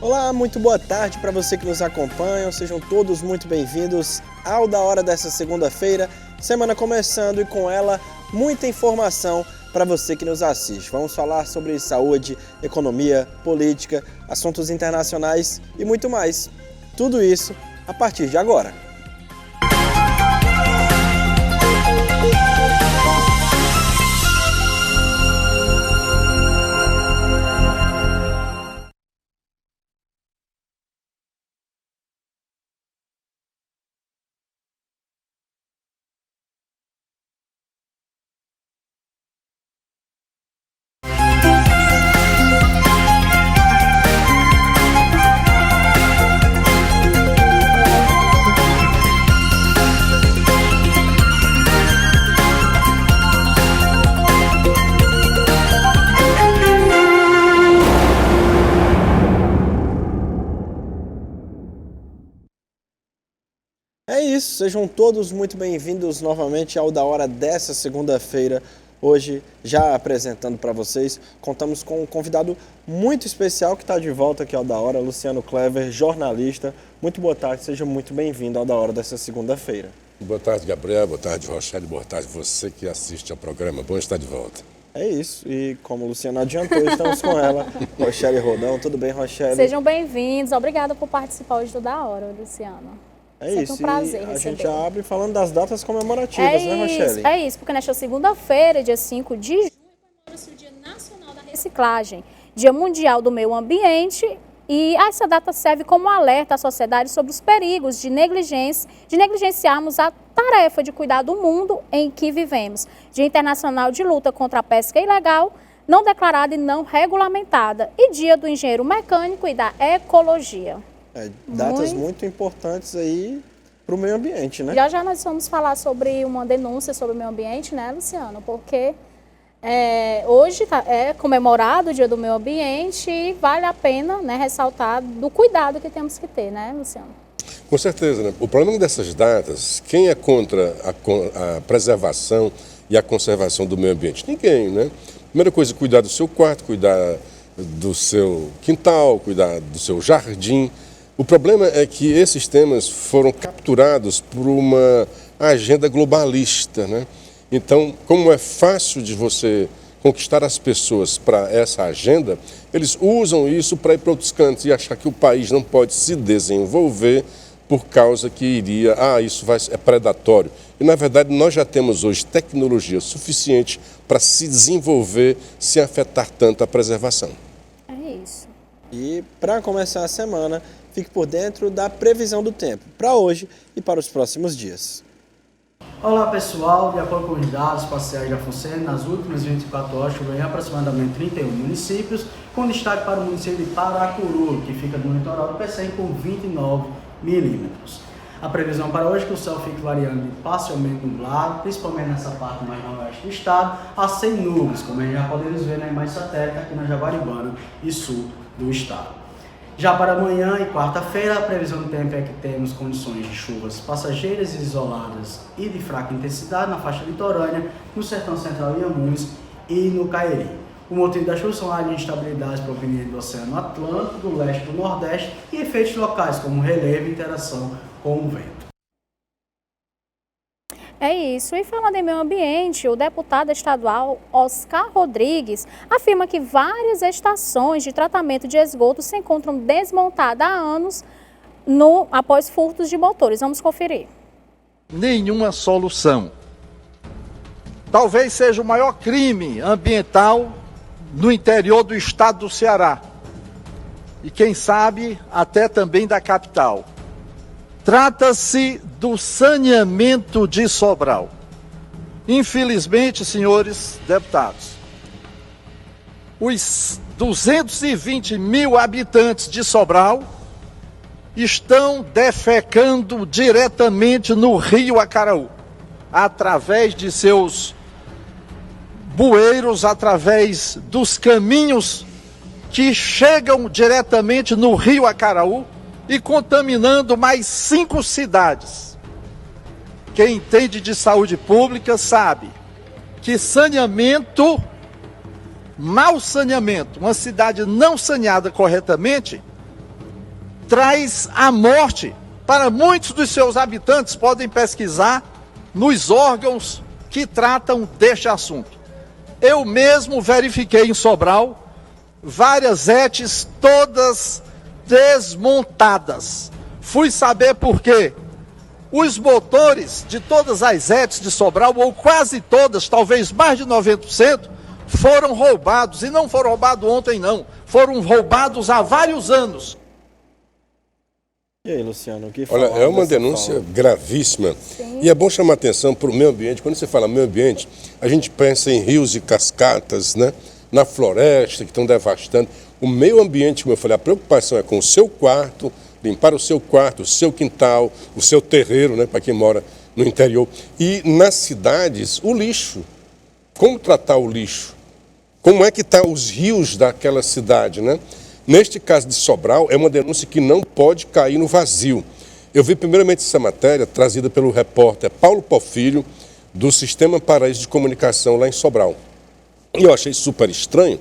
Olá, muito boa tarde para você que nos acompanha, sejam todos muito bem-vindos ao Da Hora dessa segunda-feira, semana começando e com ela muita informação para você que nos assiste. Vamos falar sobre saúde, economia, política, assuntos internacionais e muito mais. Tudo isso a partir de agora. É isso, sejam todos muito bem-vindos novamente ao Da Hora dessa segunda-feira. Hoje, já apresentando para vocês, contamos com um convidado muito especial que está de volta aqui ao Da Hora, Luciano Clever, jornalista. Muito boa tarde, seja muito bem-vindo ao Da Hora dessa segunda-feira. Boa tarde, Gabriel. Boa tarde, Rochelle. Boa tarde, você que assiste ao programa. Bom estar de volta. É isso, e como o Luciano adiantou, estamos com ela, Rochelle Rodão. Tudo bem, Rochelle? Sejam bem-vindos, obrigada por participar hoje do Da Hora, Luciano. É sempre isso, um prazer a receber. gente já abre falando das datas comemorativas, né, Rochelle? É isso, porque nesta segunda-feira, dia 5 de junho, comemora-se o Dia Nacional da Reciclagem, Dia Mundial do Meio Ambiente, e essa data serve como alerta à sociedade sobre os perigos de negligenciarmos a tarefa de cuidar do mundo em que vivemos. Dia Internacional de Luta contra a Pesca Ilegal, não declarada e não regulamentada, e Dia do Engenheiro Mecânico e da Ecologia. Datas muito importantes aí para o meio ambiente, né? Já nós vamos falar sobre uma denúncia sobre o meio ambiente, né, Luciano? Porque hoje é comemorado o Dia do Meio Ambiente e vale a pena, né, ressaltar do cuidado que temos que ter, né, Luciano? Com certeza, né? O problema dessas datas, quem é contra a preservação e a conservação do meio ambiente? Ninguém, né? Primeira coisa, cuidar do seu quarto, cuidar do seu quintal, cuidar do seu jardim. O problema é que esses temas foram capturados por uma agenda globalista, né? Então, como é fácil de você conquistar as pessoas para essa agenda, eles usam isso para ir para outros cantos e achar que o país não pode se desenvolver por causa que isso é predatório. E, na verdade, nós já temos hoje tecnologia suficiente para se desenvolver sem afetar tanto a preservação. É isso. E para começar a semana, fique por dentro da previsão do tempo para hoje e para os próximos dias. Olá pessoal, de acordo com os dados parciais da FUNSEMI, nas últimas 24 horas choveu em aproximadamente 31 municípios, com destaque para o município de Paracuru, que fica no litoral do Pecém, com 29 milímetros. A previsão para hoje é que o céu fique variando de parcialmente nublado, principalmente nessa parte mais noroeste do estado, a sem nuvens, como já podemos ver na imagem satélite aqui na Jaguaribana e sul do estado. Já para amanhã e quarta-feira, a previsão do tempo é que temos condições de chuvas passageiras e isoladas e de fraca intensidade na faixa litorânea, no sertão central de Inhamuns e no Cairi. O motivo da chuva são áreas de instabilidade provenientes do Oceano Atlântico, do leste e do nordeste e efeitos locais como relevo e interação com o vento. É isso. E falando em meio ambiente, o deputado estadual Oscar Rodrigues afirma que várias estações de tratamento de esgoto se encontram desmontadas há anos após furtos de motores. Vamos conferir. Nenhuma solução. Talvez seja o maior crime ambiental no interior do estado do Ceará. E quem sabe até também da capital. Trata-se do saneamento de Sobral. Infelizmente, senhores deputados, os 220 mil habitantes de Sobral estão defecando diretamente no rio Acaraú, através de seus bueiros, através dos caminhos que chegam diretamente no rio Acaraú, e contaminando mais 5 cidades. Quem entende de saúde pública sabe que saneamento, mau saneamento, uma cidade não saneada corretamente, traz a morte para muitos dos seus habitantes. Podem pesquisar nos órgãos que tratam deste assunto. Eu mesmo verifiquei em Sobral várias ETs todas desmontadas. Fui saber por quê. Os motores de todas as ETs de Sobral, ou quase todas, talvez mais de 90%, foram roubados. E não foram roubados ontem, não. Foram roubados há vários anos. E aí, Luciano, o que Olha, falar é uma dessa denúncia fala? gravíssima. Sim. E é bom chamar atenção para o meio ambiente. Quando você fala meio ambiente, a gente pensa em rios e cascatas, né? Na floresta, que estão devastando. O meio ambiente, como eu falei, a preocupação é com o seu quarto, limpar o seu quarto, o seu quintal, o seu terreiro, né? Para quem mora no interior. E nas cidades, o lixo. Como tratar o lixo? Como é que estão os rios daquela cidade, né? Neste caso de Sobral, é uma denúncia que não pode cair no vazio. Eu vi primeiramente essa matéria trazida pelo repórter Paulo Porfírio, do Sistema Paraíso de Comunicação lá em Sobral. E eu achei super estranho,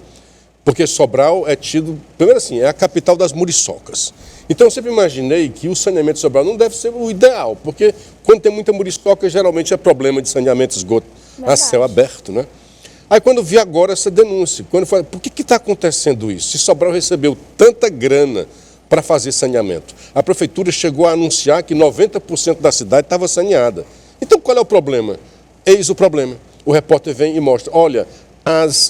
porque Sobral é tido, primeiro assim, é a capital das muriçocas. Então eu sempre imaginei que o saneamento de Sobral não deve ser o ideal, porque quando tem muita muriçoca, geralmente é problema de saneamento de esgoto a céu aberto, né? Aí quando vi agora essa denúncia, quando eu falei, por que está acontecendo isso? Se Sobral recebeu tanta grana para fazer saneamento, a prefeitura chegou a anunciar que 90% da cidade estava saneada. Então qual é o problema? Eis o problema. O repórter vem e mostra, olha,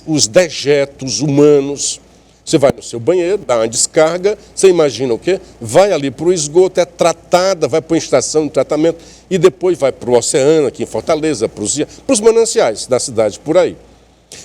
os dejetos humanos, você vai no seu banheiro, dá uma descarga, você imagina o quê? Vai ali para o esgoto, é tratada, vai para uma estação de tratamento e depois vai para o oceano, aqui em Fortaleza, para os mananciais da cidade, por aí.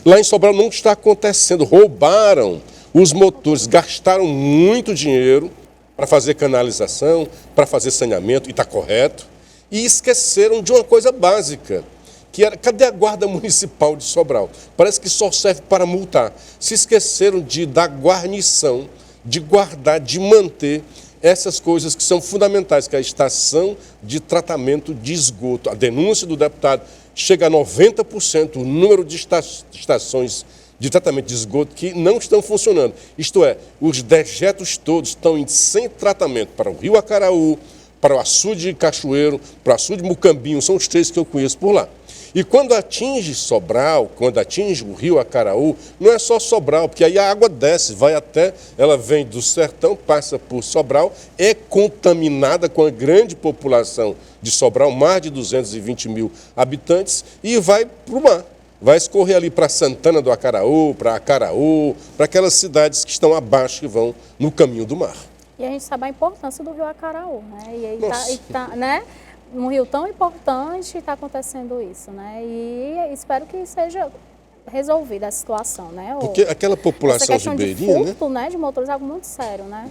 Lá em Sobral não está acontecendo, roubaram os motores, gastaram muito dinheiro para fazer canalização, para fazer saneamento, e está correto, e esqueceram de uma coisa básica, que era, cadê a guarda municipal de Sobral? Parece que só serve para multar. Se esqueceram de dar guarnição, de guardar, de manter essas coisas que são fundamentais, que é a estação de tratamento de esgoto. A denúncia do deputado chega a 90% o número de estações de tratamento de esgoto que não estão funcionando. Isto é, os dejetos todos estão sem tratamento para o Rio Acaraú, para o açude de Cachoeiro, para o açude de Mucambinho, são os três que eu conheço por lá. E quando atinge Sobral, quando atinge o Rio Acaraú, não é só Sobral, porque aí a água desce, vai até, ela vem do sertão, passa por Sobral, é contaminada com a grande população de Sobral, mais de 220 mil habitantes, e vai para o mar. Vai escorrer ali para Santana do Acaraú, para Acaraú, para aquelas cidades que estão abaixo, que vão no caminho do mar. E a gente sabe a importância do Rio Acaraú, né? E aí tá, né? Um rio tão importante está acontecendo isso, né? E espero que seja resolvida a situação, né? Porque aquela população ribeirinha, de furto, né? De motores é algo muito sério, né?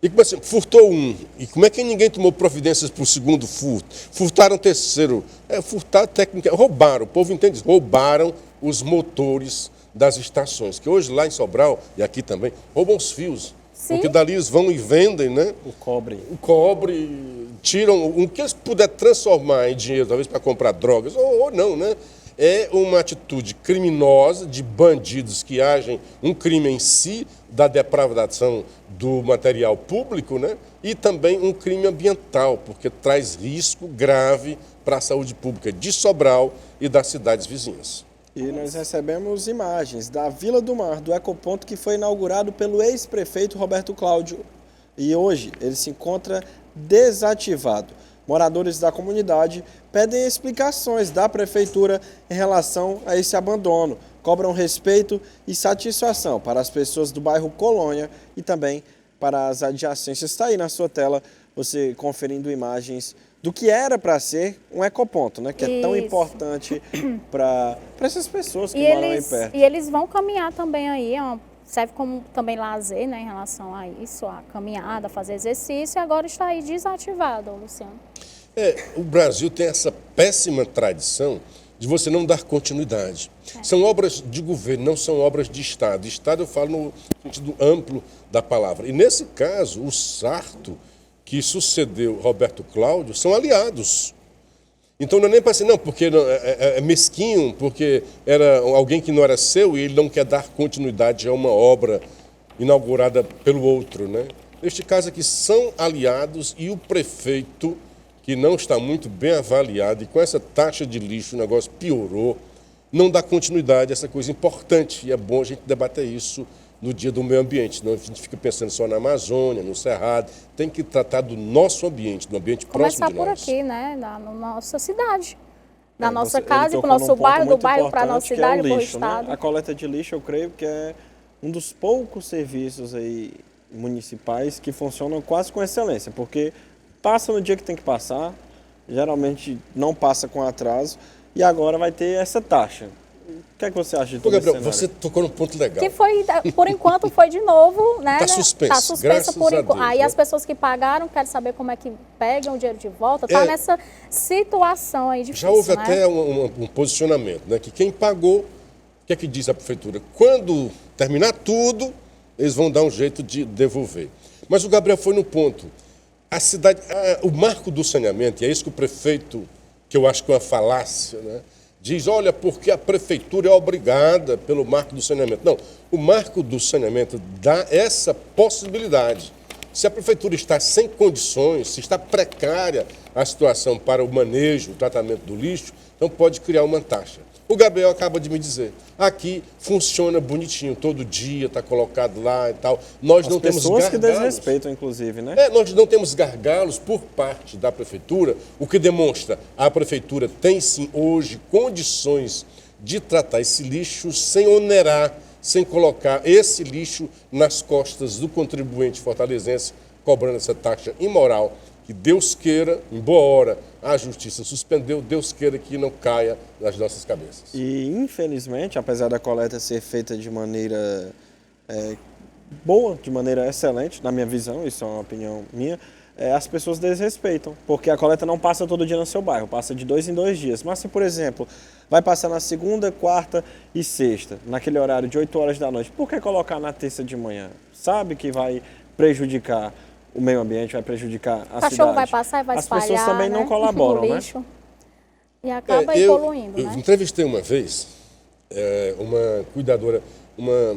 E como assim, furtou um, e como é que ninguém tomou providências para o segundo furto? Furtaram o terceiro, furtar técnica, roubaram, o povo entende isso, roubaram os motores das estações, que hoje lá em Sobral, e aqui também, roubam os fios. Sim. Porque dali eles vão e vendem, né? O cobre. O cobre, tiram o que eles puderem transformar em dinheiro, talvez para comprar drogas, ou não, né? É uma atitude criminosa de bandidos que agem um crime em si, da depravação do material público, né? E também um crime ambiental, porque traz risco grave para a saúde pública de Sobral e das cidades vizinhas. E nós recebemos imagens da Vila do Mar, do ecoponto que foi inaugurado pelo ex-prefeito Roberto Cláudio. E hoje ele se encontra desativado. Moradores da comunidade pedem explicações da prefeitura em relação a esse abandono. Cobram respeito e satisfação para as pessoas do bairro Colônia e também para as adjacências. Está aí na sua tela, você conferindo imagens do que era para ser um ecoponto, né? Que é tão importante para essas pessoas que moram aí perto. E eles vão caminhar também aí, serve como também lazer, né, em relação a isso, a caminhada, fazer exercício, e agora está aí desativado, Luciano. O Brasil tem essa péssima tradição de você não dar continuidade. São obras de governo, não são obras de Estado. Estado eu falo no sentido amplo da palavra. E nesse caso, o Sarto, que sucedeu Roberto Cláudio, são aliados. Então não é nem para ser, não, porque é mesquinho, porque era alguém que não era seu e ele não quer dar continuidade a uma obra inaugurada pelo outro, né? neste caso aqui, são aliados e o prefeito, que não está muito bem avaliado, e com essa taxa de lixo o negócio piorou, não dá continuidade a essa coisa importante. E é bom a gente debater isso no dia do meio ambiente, senão a gente fica pensando só na Amazônia, no Cerrado. Tem que tratar do nosso ambiente, do ambiente próximo de nós. Começar por aqui, né? Na nossa cidade. Na nossa Ele casa, tocou para o nosso num ponto bairro, do muito bairro para a importante, nossa que é cidade, o para o lixo, né? estado. A coleta de lixo, eu creio que é um dos poucos serviços aí municipais que funcionam quase com excelência, porque passa no dia que tem que passar, geralmente não passa com atraso, e agora vai ter essa taxa. O que é que você acha de Ô, tudo isso? Gabriel, você tocou num ponto legal. Que foi, por enquanto, foi de novo, né? Tá suspenso, Tá suspensa graças por a enquanto. Deus, Aí né? as pessoas que pagaram querem saber como é que pegam o dinheiro de volta. Tá nessa situação aí difícil, Já houve né? até um posicionamento, né? Que quem pagou, o que é que diz a prefeitura? Quando terminar tudo, eles vão dar um jeito de devolver. Mas o Gabriel foi no ponto. A cidade, o marco do saneamento, e é isso que o prefeito, que eu acho que é uma falácia, né? Diz, olha, porque a prefeitura é obrigada pelo marco do saneamento. Não, o marco do saneamento dá essa possibilidade. Se a prefeitura está sem condições, se está precária a situação para o manejo, o tratamento do lixo, então pode criar uma taxa. O Gabriel acaba de me dizer, aqui funciona bonitinho, todo dia está colocado lá e tal. Nós não temos pessoas que gargalos. desrespeitam, inclusive, né? Nós não temos gargalos por parte da prefeitura, o que demonstra a prefeitura tem sim hoje condições de tratar esse lixo sem onerar, sem colocar esse lixo nas costas do contribuinte fortalezense, cobrando essa taxa imoral. Que Deus queira, em boa hora, a justiça suspendeu, Deus queira que não caia nas nossas cabeças. E, infelizmente, apesar da coleta ser feita de maneira boa, de maneira excelente, na minha visão, isso é uma opinião minha, as pessoas desrespeitam, porque a coleta não passa todo dia no seu bairro, passa de 2 em 2 dias. Mas se, por exemplo, vai passar na segunda, quarta e sexta, naquele horário de 8 horas da noite, por que colocar na terça de manhã? Sabe que vai prejudicar o meio ambiente, vai prejudicar a cidade. O cachorro vai passar e vai espalhar, as pessoas também não né? colaboram, o né? lixo. E acaba eu poluindo, né? entrevistei uma vez uma cuidadora, uma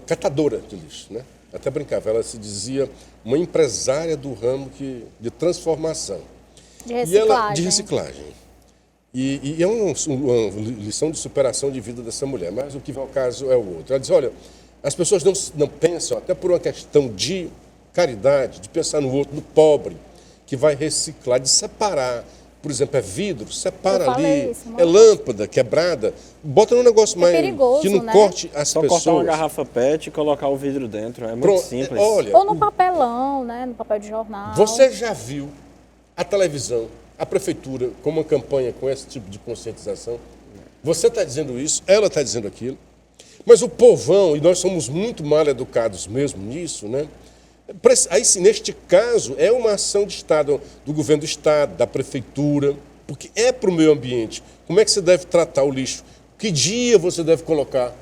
catadora de lixo, né? Até brincava, ela se dizia uma empresária do ramo de transformação. De reciclagem. De reciclagem. E é uma lição de superação de vida dessa mulher, mas o que vem ao caso é o outro. Ela diz, olha, as pessoas não pensam, até por uma questão de caridade, de pensar no outro, no pobre, que vai reciclar, de separar. Por exemplo, é vidro, separa ali, isso, é lâmpada quebrada, bota num negócio mais perigoso, que não né? corte as Só pessoas. cortar uma garrafa PET e colocar o vidro dentro, é muito Pronto, simples. olha, Ou no papelão, né? No papel de jornal. você já viu a televisão, a prefeitura, com uma campanha com esse tipo de conscientização? Você está dizendo isso, ela está dizendo aquilo, mas o povão, e nós somos muito mal educados mesmo nisso, né? Aí sim, neste caso, é uma ação de Estado, do governo do Estado, da prefeitura, porque é para o meio ambiente. Como é que você deve tratar o lixo? Que dia você deve colocar?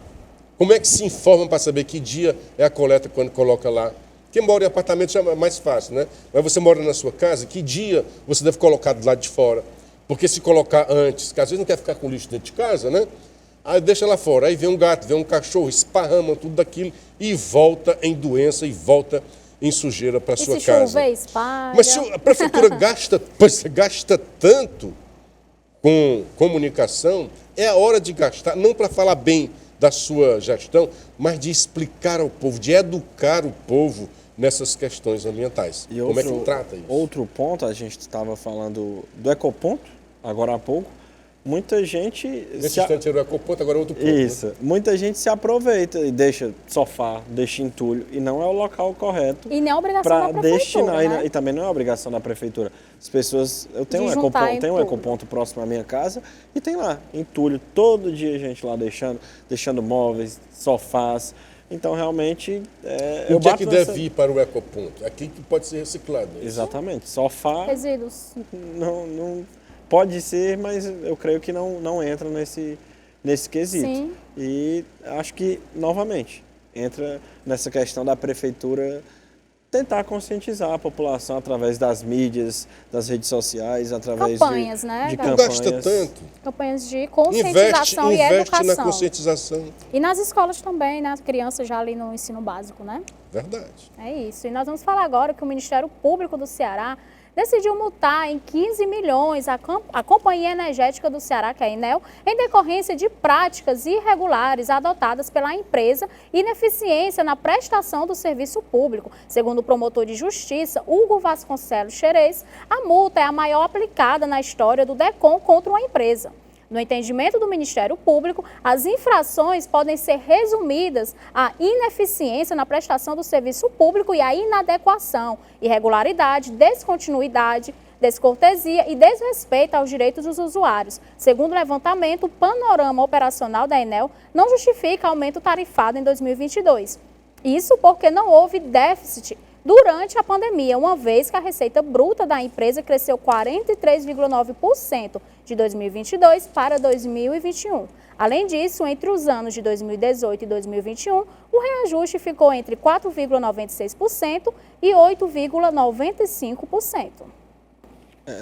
Como é que se informa para saber que dia é a coleta quando coloca lá? Quem mora em apartamento já é mais fácil, né? Mas você mora na sua casa, que dia você deve colocar do lado de fora? Porque se colocar antes, que às vezes não quer ficar com lixo dentro de casa, né? Aí deixa lá fora, aí vem um gato, vem um cachorro, esparrama tudo daquilo e volta em doença e volta em sujeira para sua se casa. chover, espalha. Mas se a prefeitura gasta tanto com comunicação, é a hora de gastar, não para falar bem da sua gestão, mas de explicar ao povo, de educar o povo nessas questões ambientais. E como é que trata isso? Outro ponto, a gente estava falando do ecoponto, agora há pouco. Muita gente... Nesse instante era o ecoponto, agora é outro ponto. Isso. Né? Muita gente se aproveita e deixa sofá, deixa entulho, e não é o local correto E nem é obrigação para da prefeitura, destinar. né? E também não é obrigação da prefeitura. As pessoas... Eu tenho De um juntar ecoponto, tenho um entulho. ecoponto próximo à minha casa e tem lá entulho. Todo dia a gente lá deixando móveis, sofás. Então, realmente... O que é que deve ir para o ecoponto? Aqui que pode ser reciclado. É isso? Exatamente. Sofá... Resíduos. Não pode ser, mas eu creio que não entra nesse quesito. Sim. E acho que, novamente, entra nessa questão da prefeitura tentar conscientizar a população através das mídias, das redes sociais, através Campanhas, né, de Gabi? Não campanhas. gasta tanto. Campanhas de conscientização e Investe educação. na conscientização. E nas escolas também, né? As crianças já ali no ensino básico, né? Verdade. É isso. E nós vamos falar agora que o Ministério Público do Ceará decidiu multar em 15 milhões a Companhia Energética do Ceará, que é a Enel, em decorrência de práticas irregulares adotadas pela empresa e ineficiência na prestação do serviço público. Segundo o promotor de justiça, Hugo Vasconcelos Xerez, a multa é a maior aplicada na história do DECOM contra uma empresa. No entendimento do Ministério Público, as infrações podem ser resumidas à ineficiência na prestação do serviço público e à inadequação, irregularidade, descontinuidade, descortesia e desrespeito aos direitos dos usuários. Segundo o levantamento, o panorama operacional da Enel não justifica aumento tarifado em 2022. Isso porque não houve déficit durante a pandemia, uma vez que a receita bruta da empresa cresceu 43,9% de 2022 para 2021. Além disso, entre os anos de 2018 e 2021, o reajuste ficou entre 4,96% e 8,95%.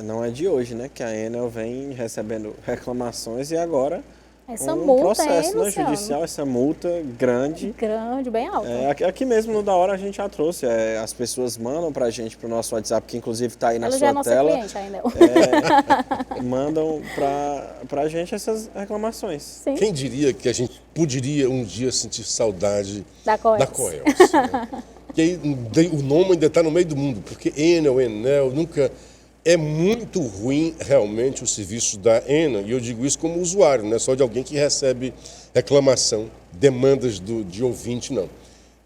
Não é de hoje, né, que a Enel vem recebendo reclamações e agora Essa um multa processo, é, né, Luciano? judicial, essa multa grande. Grande, bem alta. Aqui mesmo no Da Hora a gente já trouxe, as pessoas mandam pra gente pro nosso WhatsApp, que inclusive tá aí na Ela sua já é nossa tela. cliente ainda. Mandam pra gente essas reclamações. Sim. Quem diria que a gente poderia um dia sentir saudade Da Coelce. Coelce, né? Que aí o nome ainda está no meio do mundo, porque Enel, nunca... É muito ruim realmente o serviço da Enel, e eu digo isso como usuário, não é só de alguém que recebe reclamação, demandas de ouvinte, não.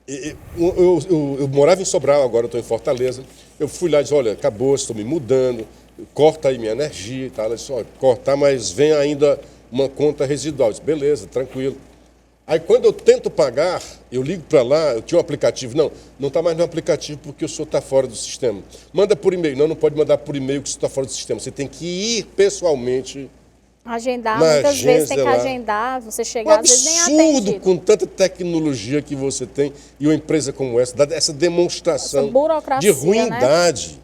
Eu morava em Sobral, agora estou em Fortaleza, eu fui lá e disse, olha, acabou, estou me mudando, corta aí minha energia e tal. Ela disse, olha, cortar, mas vem ainda uma conta residual. Eu disse, beleza, tranquilo. Aí quando eu tento pagar, eu ligo para lá, eu tinha um aplicativo, não está mais no aplicativo porque o senhor está fora do sistema. Manda por e-mail, não pode mandar por e-mail que o senhor está fora do sistema, você tem que ir pessoalmente. Agendar, na muitas vezes tem que agência lá. agendar, você Um chegar, às vezes nem é absurdo atendido. com tanta tecnologia que você tem e uma empresa como essa, dá essa demonstração Essa burocracia, de ruindade.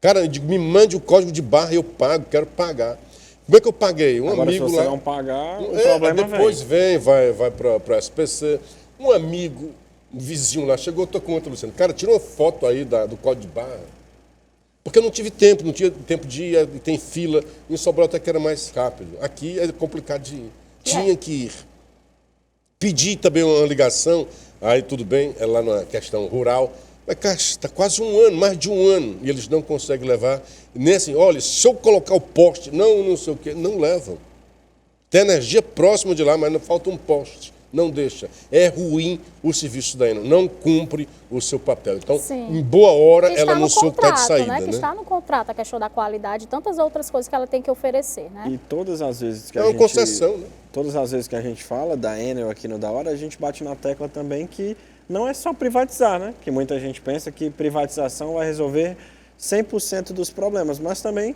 Cara, eu digo, me mande o código de barra, eu pago, quero pagar. Como é que eu paguei? Um Agora, amigo se você lá. não pagar, o problema depois vai para a SPC. Um amigo, um vizinho lá, chegou, estou com outra, Luciano. Cara, tira uma foto aí do código de barra. Porque eu não tive tempo, não tinha tempo de ir, tem fila. Em Sobral até que era mais rápido. Aqui é complicado de ir. Tinha que ir. Pedi também uma ligação, aí tudo bem, é lá na questão rural. Mas, cara, está quase um ano, mais de um ano, e eles não conseguem levar. Nem assim, olha, se eu colocar o poste, não sei o quê, não levam. Tem energia próxima de lá, mas não falta um poste. Não deixa. É ruim o serviço da Enel, não cumpre o seu papel. Então, Sim. em boa hora, Que ela está no anunciou que está de contrato, saída. né? Que está no contrato a questão da qualidade e tantas outras coisas que ela tem que oferecer, né? E todas as vezes que É a uma gente... concessão, né? Todas as vezes que a gente fala da Enel aqui no Da Hora, a gente bate na tecla também que não é só privatizar, né? Que muita gente pensa que privatização vai resolver 100% dos problemas, mas também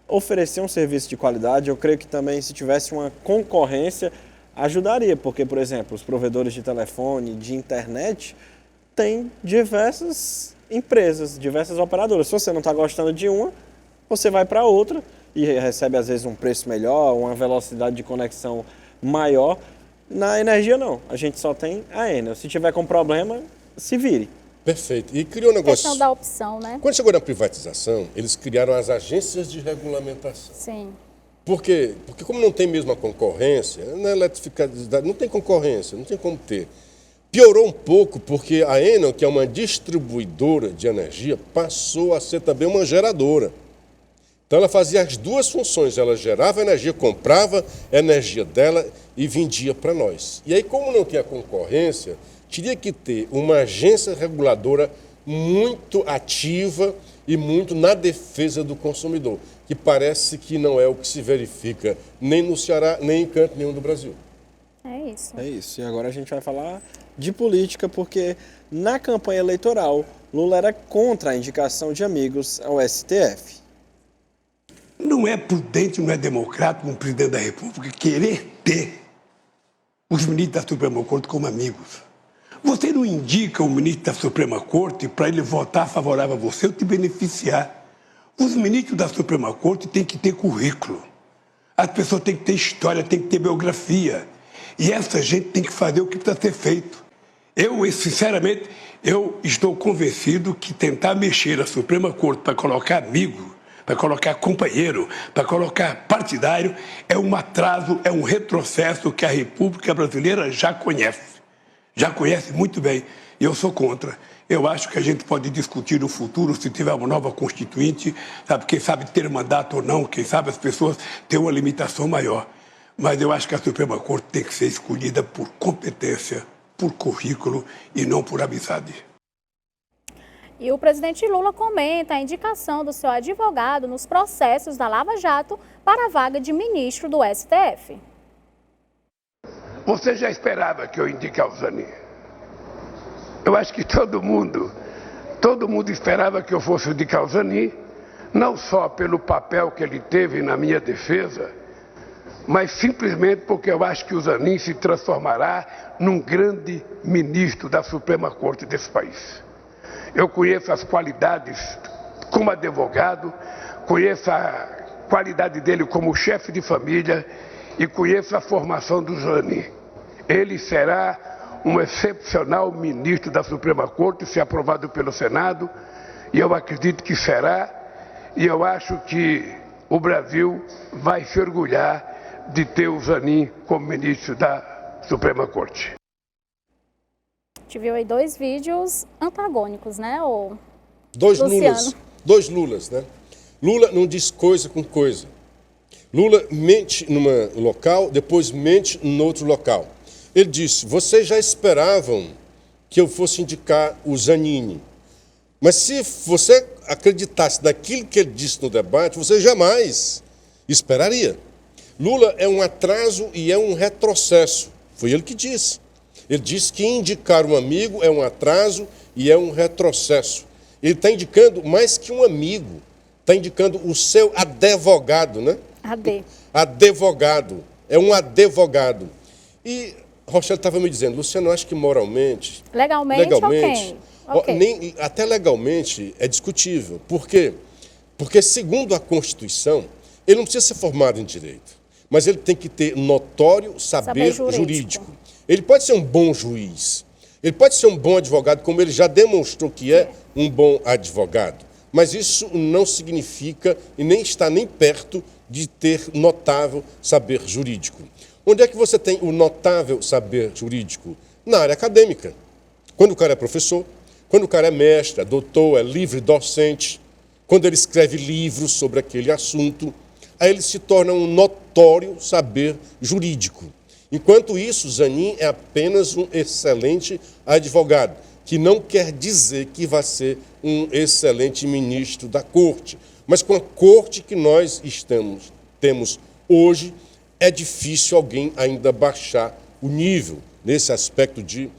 oferecer um serviço de qualidade. Eu creio que também, se tivesse uma concorrência, ajudaria, porque, por exemplo, os provedores de telefone, de internet, têm diversas empresas, diversas operadoras. Se você não está gostando de uma, você vai para outra e recebe, às vezes, um preço melhor, uma velocidade de conexão maior. Na energia, não. A gente só tem a Enel. Se tiver com problema, se vire. Perfeito. E criou um negócio... Questão da opção, né? Quando chegou na privatização, eles criaram as agências de regulamentação. Sim. Por quê? Porque como não tem mesmo a concorrência, na eletricidade não tem concorrência, não tem como ter. Piorou um pouco porque a Enel, que é uma distribuidora de energia, passou a ser também uma geradora. Então ela fazia as duas funções, ela gerava energia, comprava a energia dela e vendia para nós. E aí, como não tinha concorrência, teria que ter uma agência reguladora muito ativa e muito na defesa do consumidor, que parece que não é o que se verifica nem no Ceará, nem em canto nenhum do Brasil. É isso. É isso. E agora a gente vai falar de política, porque na campanha eleitoral, Lula era contra a indicação de amigos ao STF. Não é prudente, não é democrático um presidente da República querer ter os ministros da Suprema Corte como amigos. Você não indica o ministro da Suprema Corte para ele votar favorável a você ou te beneficiar. Os ministros da Suprema Corte têm que ter currículo. As pessoas têm que ter história, têm que ter biografia. E essa gente tem que fazer o que precisa ser feito. Sinceramente, eu estou convencido que tentar mexer a Suprema Corte para colocar amigo, para colocar companheiro, para colocar partidário, é um atraso, é um retrocesso que a República Brasileira já conhece muito bem, e eu sou contra. Eu acho que a gente pode discutir no futuro, se tiver uma nova Constituinte, sabe, quem sabe ter mandato ou não, quem sabe as pessoas ter uma limitação maior. Mas eu acho que a Suprema Corte tem que ser escolhida por competência, por currículo e não por amizade. E o presidente Lula comenta a indicação do seu advogado nos processos da Lava Jato para a vaga de ministro do STF. Você já esperava que eu indique o Zanin? Eu acho que todo mundo esperava que eu fosse indicar o Zanin, não só pelo papel que ele teve na minha defesa, mas simplesmente porque eu acho que o Zanin se transformará num grande ministro da Suprema Corte desse país. Eu conheço as qualidades como advogado, conheço a qualidade dele como chefe de família e conheço a formação do Zanin. Ele será um excepcional ministro da Suprema Corte, se aprovado pelo Senado, e eu acredito que será, e eu acho que o Brasil vai se orgulhar de ter o Zanin como ministro da Suprema Corte. A gente viu aí 2 vídeos antagônicos, né, Dois Luciano? Dois Lulas, né? Lula não diz coisa com coisa. Lula mente num local, depois mente no outro local. Ele disse, vocês já esperavam que eu fosse indicar o Zanin. Mas se você acreditasse naquilo que ele disse no debate, você jamais esperaria. Lula é um atraso e é um retrocesso. Foi ele que disse. Ele disse que indicar um amigo é um atraso e é um retrocesso. Ele está indicando mais que um amigo, está indicando o seu advogado, né? Advogado. É um advogado. E Rochelle estava me dizendo, Luciano, acho que moralmente... Legalmente. Okay. Até legalmente é discutível. Por quê? Porque, segundo a Constituição, ele não precisa ser formado em direito, mas ele tem que ter notório saber jurídico. Ele pode ser um bom juiz, ele pode ser um bom advogado, como ele já demonstrou que é um bom advogado. Mas isso não significa e nem está nem perto de ter notável saber jurídico. Onde é que você tem o notável saber jurídico? Na área acadêmica. Quando o cara é professor, quando o cara é mestre, é doutor, é livre docente, quando ele escreve livros sobre aquele assunto, aí ele se torna um notório saber jurídico. Enquanto isso, Zanin é apenas um excelente advogado, que não quer dizer que vai ser um excelente ministro da corte. Mas com a corte que nós temos hoje, é difícil alguém ainda baixar o nível nesse aspecto de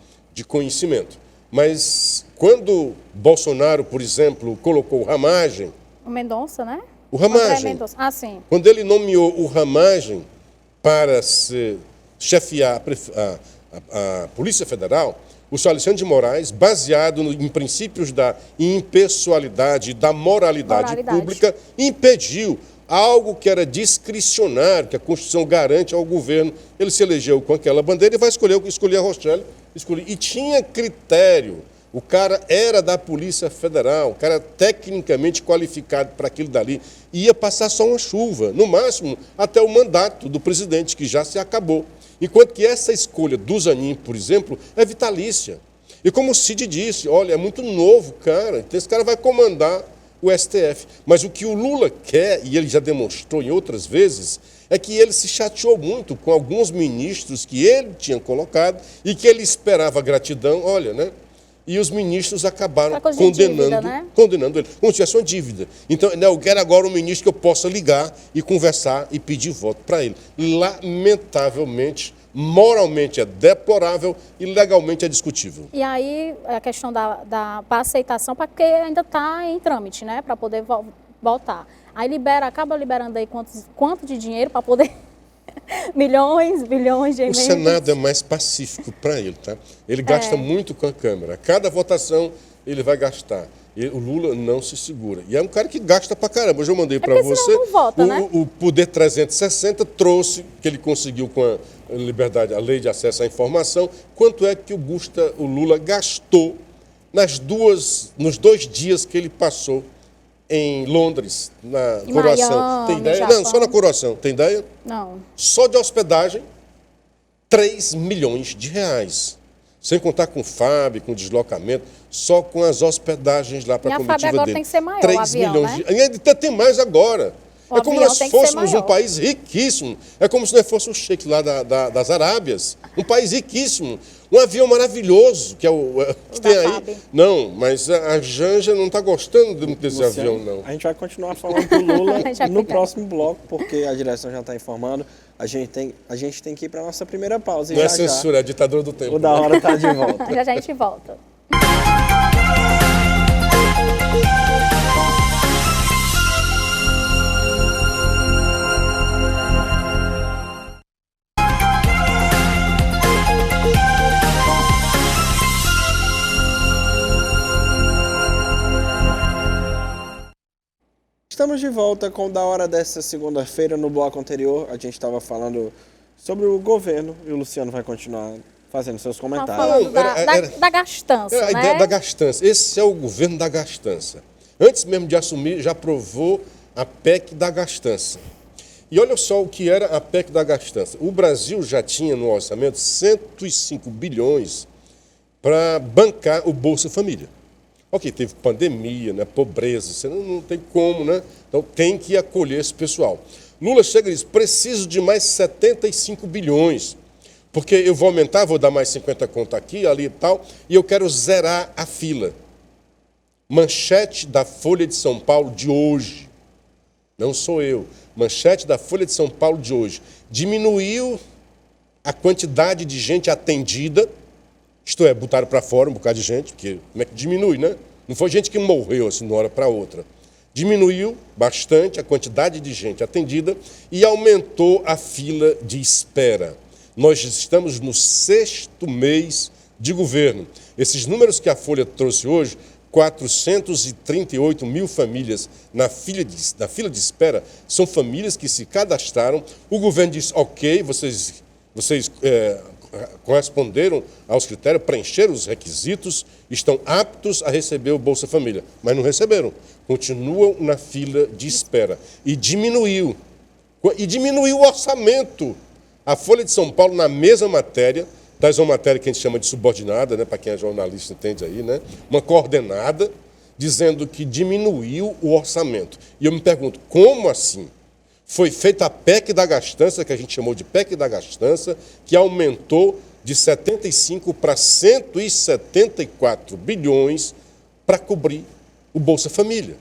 conhecimento. Mas quando Bolsonaro, por exemplo, colocou o Ramagem... O Mendonça, né? O Ramagem. Ah, sim. Quando ele nomeou o Ramagem para chefiar a Polícia Federal, o senhor Alexandre de Moraes, baseado em princípios da impessoalidade e da moralidade pública, impediu algo que era discricionário, que a Constituição garante ao governo. Ele se elegeu com aquela bandeira e vai escolher a Rochelle. E tinha critério. O cara era da Polícia Federal, o cara era tecnicamente qualificado para aquilo dali. Ia passar só uma chuva, no máximo até o mandato do presidente, que já se acabou. Enquanto que essa escolha do Zanin, por exemplo, é vitalícia. E como o Cid disse, olha, é muito novo, cara, então esse cara vai comandar o STF. Mas o que o Lula quer, e ele já demonstrou em outras vezes, é que ele se chateou muito com alguns ministros que ele tinha colocado e que ele esperava gratidão, olha, né? E os ministros acabaram condenando ele, como se tivesse uma dívida. Então, eu quero agora um ministro que eu possa ligar e conversar e pedir voto para ele. Lamentavelmente, moralmente é deplorável e legalmente é discutível. E aí, a questão da aceitação, porque ainda está em trâmite, né, para poder voltar. Aí acaba liberando aí quanto de dinheiro para poder milhões, bilhões de O emendas. Senado é mais pacífico para ele, tá? Ele gasta muito com a Câmara. Cada votação ele vai gastar. E o Lula não se segura. E é um cara que gasta pra caramba. Hoje eu mandei para porque você. senão não vota, né? O Poder 360 trouxe, que ele conseguiu com a liberdade, a lei de acesso à informação, quanto é que o Lula gastou nos 2 dias que ele passou em Londres, na Em coroação. Miami, Tem ideia? Japão. Não, só na coroação. Tem ideia? Não. Só de hospedagem, 3 milhões de reais. Sem contar com o FAB, com o deslocamento, só com as hospedagens lá para a E a FAB comitiva agora dele. tem que ser maior, 3 o avião, milhões né? de... E ainda tem mais agora. O É como avião nós tem que ser fôssemos um maior. país riquíssimo. É como se nós fôssemos o sheik lá das Arábias. Um país riquíssimo. Um avião maravilhoso, que é que tem da aí. FAB. Não, mas a Janja não está gostando desse avião, não. A gente vai continuar falando do Lula A gente vai no ficar. próximo bloco, porque a direção já está informando. A gente tem que ir para a nossa primeira pausa. E Não é já, censura, é ditadura do tempo. o da hora está de volta. Já já a gente volta. Estamos de volta com o da hora dessa segunda-feira. No bloco anterior, a gente estava falando sobre o governo e o Luciano vai continuar fazendo seus Tá comentários. falando Era- da gastança, É a né? ideia da gastança. Esse é o governo da gastança. Antes mesmo de assumir, já aprovou a PEC da gastança. E olha só o que era a PEC da gastança. O Brasil já tinha no orçamento 105 bilhões para bancar o Bolsa Família. Ok, teve pandemia, né, pobreza, você não tem como, né? Então tem que acolher esse pessoal. Lula chega e diz, preciso de mais 75 bilhões, porque eu vou aumentar, vou dar mais 50 conto aqui, ali e tal, e eu quero zerar a fila. Manchete da Folha de São Paulo de hoje. Não sou eu. Manchete da Folha de São Paulo de hoje. Diminuiu a quantidade de gente atendida, isto é, botaram para fora um bocado de gente, porque como é que diminui, né? Não foi gente que morreu assim de uma hora para outra. Diminuiu bastante a quantidade de gente atendida e aumentou a fila de espera. Nós estamos no 6º mês de governo. Esses números que a Folha trouxe hoje, 438 mil famílias na fila de espera, são famílias que se cadastraram. O governo disse, ok, vocês corresponderam aos critérios, preencheram os requisitos, estão aptos a receber o Bolsa Família, mas não receberam. Continuam na fila de espera. E diminuiu o orçamento. A Folha de São Paulo, na mesma matéria, traz uma matéria que a gente chama de subordinada, né, para quem é jornalista entende aí, né, uma coordenada, dizendo que diminuiu o orçamento. E eu me pergunto, como assim? Foi feita a PEC da gastança, que a gente chamou de PEC da gastança, que aumentou de 75 para 174 bilhões para cobrir o Bolsa Família.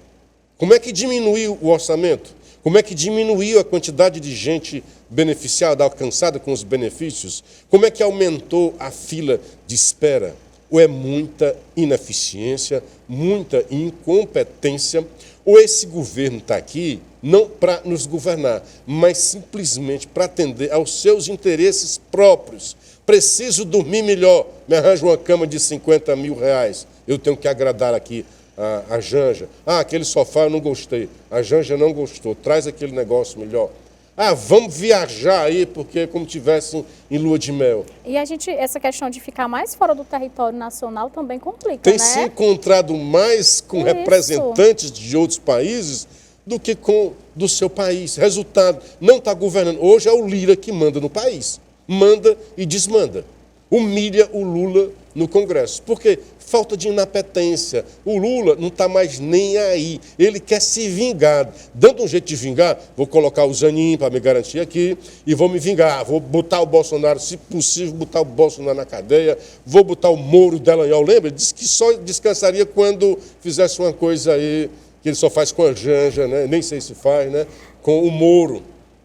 Como é que diminuiu o orçamento? Como é que diminuiu a quantidade de gente beneficiada, alcançada com os benefícios? Como é que aumentou a fila de espera? Ou é muita ineficiência, muita incompetência, ou esse governo está aqui não para nos governar, mas simplesmente para atender aos seus interesses próprios. Preciso dormir melhor, me arranja uma cama de 50 mil reais. Eu tenho que agradar aqui a Janja. Ah, aquele sofá eu não gostei. A Janja não gostou. Traz aquele negócio melhor. Ah, vamos viajar aí, porque é como tivessem em lua de mel. E essa questão de ficar mais fora do território nacional também complica, Tem né? se encontrado mais com Isso. representantes de outros países do que com do seu país. Resultado, não está governando. Hoje é o Lira que manda no país. Manda e desmanda. Humilha o Lula no Congresso. Por quê? Falta de inapetência. O Lula não está mais nem aí. Ele quer se vingar. Dando um jeito de vingar, vou colocar o Zanin para me garantir aqui e vou me vingar. Vou botar o Bolsonaro, se possível, botar o Bolsonaro na cadeia. Vou botar o Moro e Dallagnol. Lembra? Ele disse que só descansaria quando fizesse uma coisa aí que ele só faz com a Janja, né? Nem sei se faz, né? Com o Moro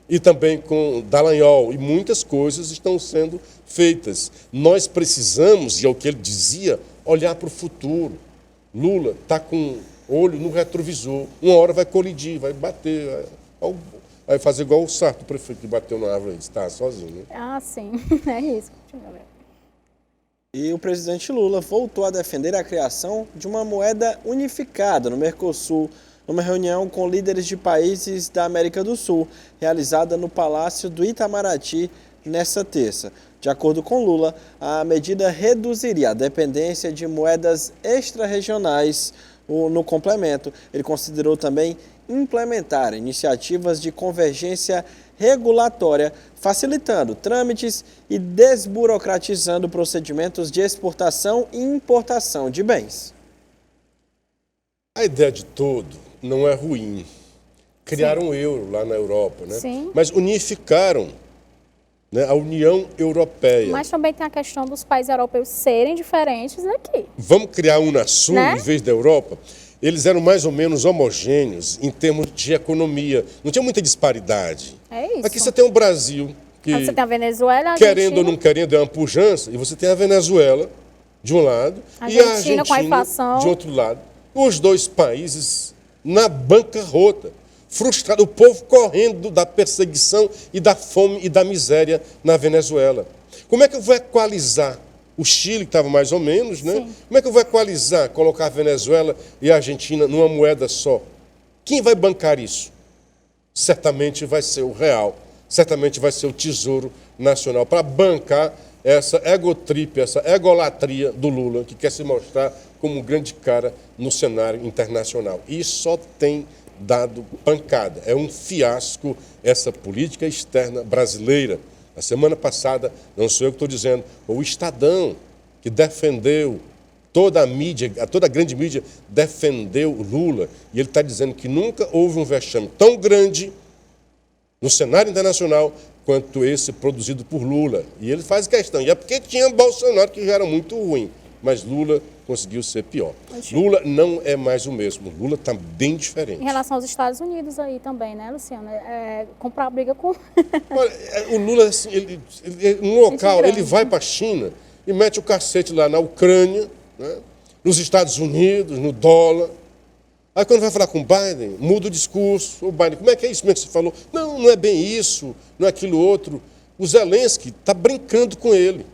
e também com Dallagnol. E muitas coisas estão sendo feitas. Nós precisamos, e é o que ele dizia, olhar para o futuro. Lula está com olho no retrovisor. Uma hora vai colidir, vai bater. Aí fazer igual o Sarto, o prefeito que bateu na árvore, está sozinho, né? Ah, sim, é isso. E o presidente Lula voltou a defender a criação de uma moeda unificada no Mercosul, numa reunião com líderes de países da América do Sul, realizada no Palácio do Itamaraty nesta terça. De acordo com Lula, a medida reduziria a dependência de moedas extra-regionais. No complemento, ele considerou também implementar iniciativas de convergência regulatória, facilitando trâmites e desburocratizando procedimentos de exportação e importação de bens. A ideia de todo não é ruim. Criaram o euro lá na Europa, né? Sim. Mas unificaram, né, a União Europeia. Mas também tem a questão dos países europeus serem diferentes daqui. Vamos criar Unasul, né? Em vez da Europa? Eles eram mais ou menos homogêneos em termos de economia. Não tinha muita disparidade. É isso. Aqui você tem o Brasil, que Aí você tem a Venezuela, a querendo Argentina. ou não querendo é uma pujança, e você tem a Venezuela de um lado e a Argentina com a inflação. de outro lado. Os dois países na bancarrota, frustrado, o povo correndo da perseguição e da fome e da miséria na Venezuela. Como é que eu vou equalizar? O Chile, que estava mais ou menos, né? Sim. Como é que eu vou equalizar, colocar a Venezuela e a Argentina numa moeda só? Quem vai bancar isso? Certamente vai ser o real, certamente vai ser o Tesouro Nacional, para bancar essa egotrip, essa egolatria do Lula, que quer se mostrar como um grande cara no cenário internacional. E só tem dado pancada. É um fiasco essa política externa brasileira. A semana passada, não sou eu que estou dizendo, o Estadão, que defendeu, toda a mídia, toda a grande mídia defendeu o Lula, e ele está dizendo que nunca houve um vexame tão grande no cenário internacional quanto esse produzido por Lula. E ele faz questão, e é porque tinha Bolsonaro, que já era muito ruim, mas Lula conseguiu ser pior. Lula não é mais o mesmo, Lula está bem diferente. Em relação aos Estados Unidos aí também, né, Luciano? Comprar briga com... Olha, o Lula, assim, no local, ele vai para a China e mete o cacete lá na Ucrânia, né, nos Estados Unidos, no dólar. Aí quando vai falar com o Biden, muda o discurso. O Biden, como é que é isso mesmo que você falou? Não, não é bem isso, não é aquilo outro. O Zelensky está brincando com ele.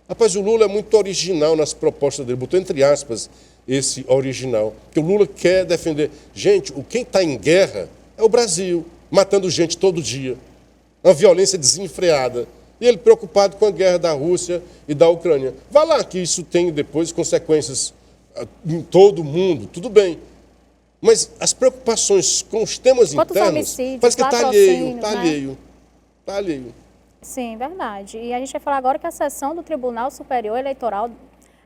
Rapaz, o Lula é muito original nas propostas dele, botou entre aspas esse original. Porque o Lula quer defender. Gente, quem está em guerra é o Brasil, matando gente todo dia. Uma violência desenfreada. E ele preocupado com a guerra da Rússia e da Ucrânia. Vá lá que isso tem depois consequências em todo o mundo, tudo bem. Mas as preocupações com os temas internos, parece que está alheio, está alheio, está alheio. Sim, verdade. E a gente vai falar agora que a sessão do Tribunal Superior Eleitoral,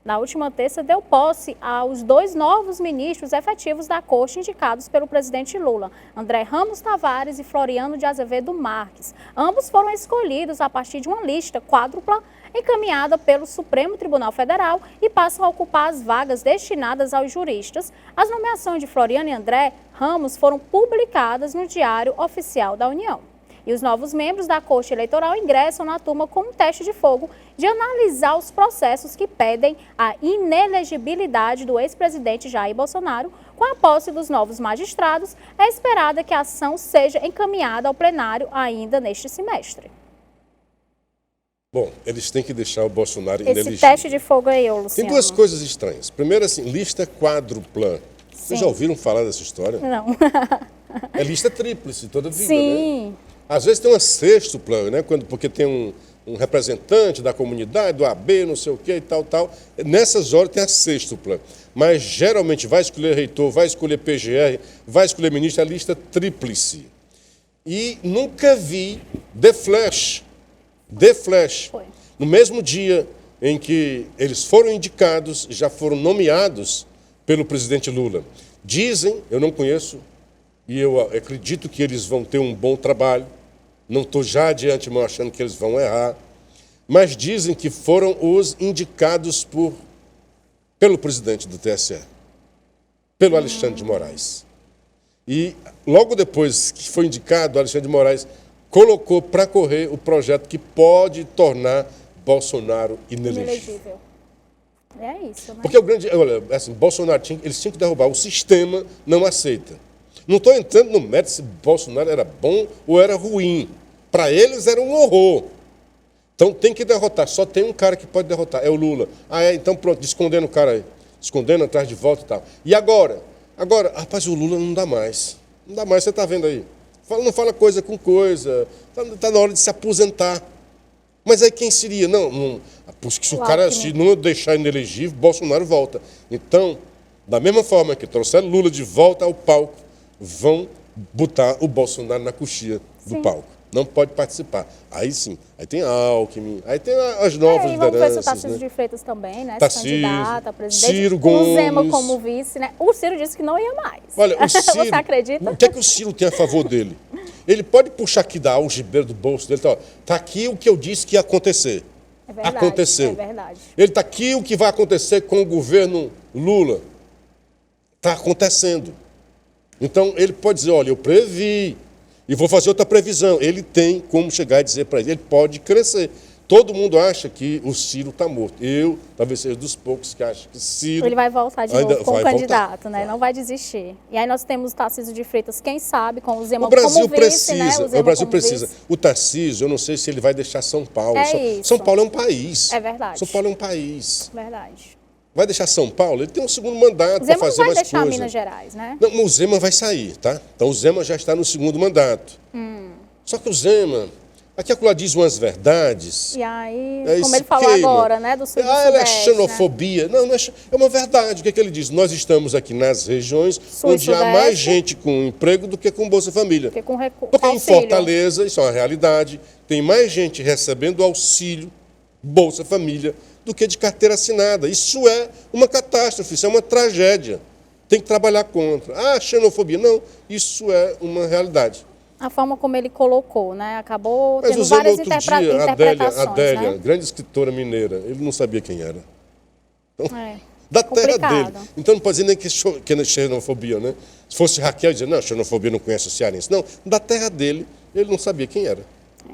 na última terça, deu posse aos 2 novos ministros efetivos da Corte indicados pelo presidente Lula, André Ramos Tavares e Floriano de Azevedo Marques. Ambos foram escolhidos a partir de uma lista quádrupla encaminhada pelo Supremo Tribunal Federal e passam a ocupar as vagas destinadas aos juristas. As nomeações de Floriano e André Ramos foram publicadas no Diário Oficial da União. E os novos membros da Corte Eleitoral ingressam na turma com um teste de fogo de analisar os processos que pedem a inelegibilidade do ex-presidente Jair Bolsonaro. Com a posse dos novos magistrados, é esperada que a ação seja encaminhada ao plenário ainda neste semestre. Bom, eles têm que deixar o Bolsonaro inelegível. Esse teste de fogo aí, ô Luciano. Tem 2 coisas estranhas. Primeiro, assim, lista quádrupla. Sim. Vocês já ouviram falar dessa história? Não. É lista tríplice toda vida, Sim. né? Às vezes tem uma sextupla, né? Porque tem um representante da comunidade, do AB, não sei o quê e tal, tal. Nessas horas tem a sextupla. Mas geralmente vai escolher reitor, vai escolher PGR, vai escolher ministro, a lista tríplice. E nunca vi The Flash. Foi. No mesmo dia em que eles foram indicados, já foram nomeados pelo presidente Lula. Dizem, eu não conheço, e eu acredito que eles vão ter um bom trabalho, não estou já de antemão achando que eles vão errar, mas dizem que foram os indicados pelo presidente do TSE, pelo Alexandre de Moraes. E logo depois que foi indicado, o Alexandre de Moraes colocou para correr o projeto que pode tornar Bolsonaro inelegível. É isso, né? Porque o grande... Olha, assim, Bolsonaro, eles tinham que derrubar. O sistema não aceita. Não estou entrando no mérito se Bolsonaro era bom ou era ruim. Para eles era um horror. Então tem que derrotar. Só tem um cara que pode derrotar, é o Lula. Então pronto, escondendo o cara aí. Escondendo atrás de volta e tal. E agora? Agora, rapaz, o Lula não dá mais. Não dá mais, você está vendo aí. Não fala coisa com coisa. Está na hora de se aposentar. Mas aí quem seria? Se o cara se não deixar inelegível, Bolsonaro volta. Então, da mesma forma que trouxeram Lula de volta ao palco, vão botar o Bolsonaro na coxia do palco. Não pode participar. Aí sim. Aí tem Alckmin, aí tem as novas lideranças. Vamos ver se o Tarcísio de Freitas também, né? Se candidata a presidente. Ciro Gomes. O Zema como vice, né? O Ciro disse que não ia mais. Olha, o Ciro, você acredita? O que é que o Ciro tem a favor dele? Ele pode puxar aqui da algibeira do bolso dele. Tá aqui o que eu disse que ia acontecer. É verdade, aconteceu. É verdade. Ele está aqui o que vai acontecer com o governo Lula. Está acontecendo. Então, ele pode dizer, olha, eu previ e vou fazer outra previsão. Ele tem como chegar e dizer para ele pode crescer. Todo mundo acha que o Ciro está morto. Eu, talvez seja dos poucos que acham que Ciro... Ele vai voltar de novo como candidato, né? Vai. Não vai desistir. E aí nós temos o Tarcísio de Freitas, quem sabe, com o Zema como vice, né? O Brasil precisa. O Tarcísio, eu não sei se ele vai deixar São Paulo. São Paulo é um país. É verdade. São Paulo é um país. Verdade. Vai deixar São Paulo? Ele tem um segundo mandato para fazer mais coisas. O Zema não vai deixar Minas Gerais, né? Não, o Zema vai sair, tá? Então o Zema já está no segundo mandato. Só que o Zema, aqui a Cula diz umas verdades. E aí, como ele falou agora, né? Do sul do Sudeste, é xenofobia. Né? Não, é uma verdade. O que é que ele diz? Nós estamos aqui nas regiões onde há mais gente com emprego do que com Bolsa Família. Porque em Fortaleza, isso é uma realidade, tem mais gente recebendo auxílio, Bolsa Família, do que de carteira assinada. Isso é uma catástrofe, isso é uma tragédia. Tem que trabalhar contra. Xenofobia. Não, isso é uma realidade. A forma como ele colocou, né? Acabou tendo várias interpretações. Adélia, né? grande escritora mineira, ele não sabia quem era. Então, da complicado. terra dele. Então não pode dizer nem que é xenofobia, né? Se fosse Raquel, dizer, não, xenofobia não conhece o cearense. Não, da terra dele, ele não sabia quem era.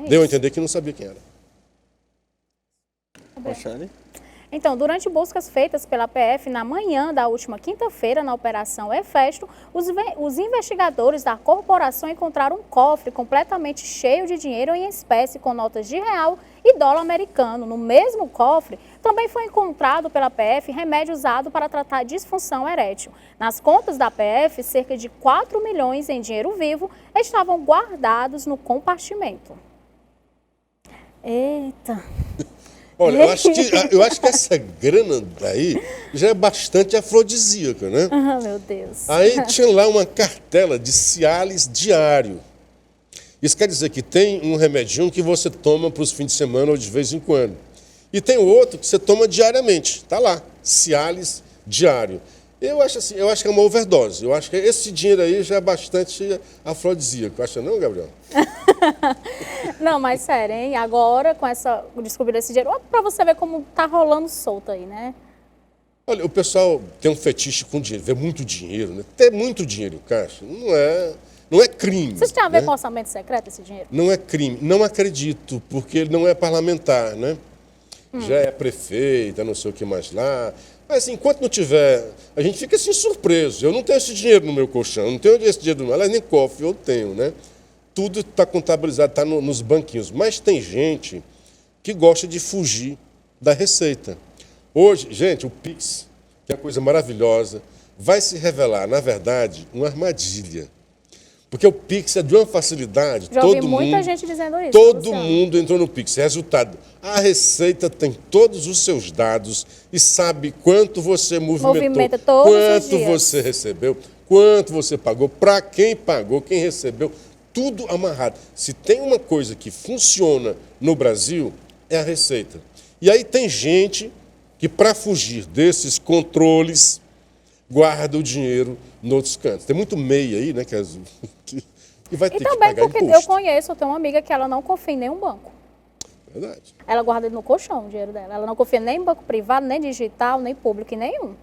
Deu a entender que não sabia quem era. Então, durante buscas feitas pela PF na manhã da última quinta-feira, na Operação Efesto, os investigadores da corporação encontraram um cofre completamente cheio de dinheiro em espécie com notas de R$ e dólar americano. No mesmo cofre, também foi encontrado pela PF remédio usado para tratar disfunção erétil. Nas contas da PF, cerca de 4 milhões em dinheiro vivo estavam guardados no compartimento. Eita... Olha, eu acho que essa grana daí já é bastante afrodisíaca, né? Meu Deus. Aí tinha lá uma cartela de Cialis diário. Isso quer dizer que tem um remedinho que você toma para os fins de semana ou de vez em quando. E tem outro que você toma diariamente. Está lá, Cialis diário. Eu acho que é uma overdose. Eu acho que esse dinheiro aí já é bastante afrodisíaco. Acha não, Gabriel? Não, mas sério, hein? Agora, com descobrir esse dinheiro, para você ver como tá rolando solto aí, né? Olha, o pessoal tem um fetiche com dinheiro, vê muito dinheiro, né? Ter muito dinheiro em caixa não é crime. Vocês têm a ver com orçamento secreto esse dinheiro? Não é crime. Não acredito, porque ele não é parlamentar, né? Já é prefeita, não sei o que mais lá. Mas assim, enquanto não tiver, a gente fica assim surpreso. Eu não tenho esse dinheiro no meu colchão, eu não tenho esse dinheiro no meu, aliás, nem cofre eu tenho, né? Tudo está contabilizado, está nos banquinhos. Mas tem gente que gosta de fugir da receita. Hoje, gente, o Pix, que é uma coisa maravilhosa, vai se revelar, na verdade, uma armadilha. Porque o Pix é de uma facilidade. Já ouvi muita gente dizendo isso. Todo mundo entrou no Pix. Resultado, a Receita tem todos os seus dados e sabe quanto você movimentou, quanto você recebeu, quanto você pagou, para quem pagou, quem recebeu, tudo amarrado. Se tem uma coisa que funciona no Brasil, é a Receita. E aí tem gente que, para fugir desses controles, guarda o dinheiro em outros cantos. Tem muito MEI aí, né? Que vai ter que pagar imposto. Eu tenho uma amiga que ela não confia em nenhum banco. Verdade. Ela guarda no colchão o dinheiro dela. Ela não confia nem em banco privado, nem digital, nem público, em nenhum.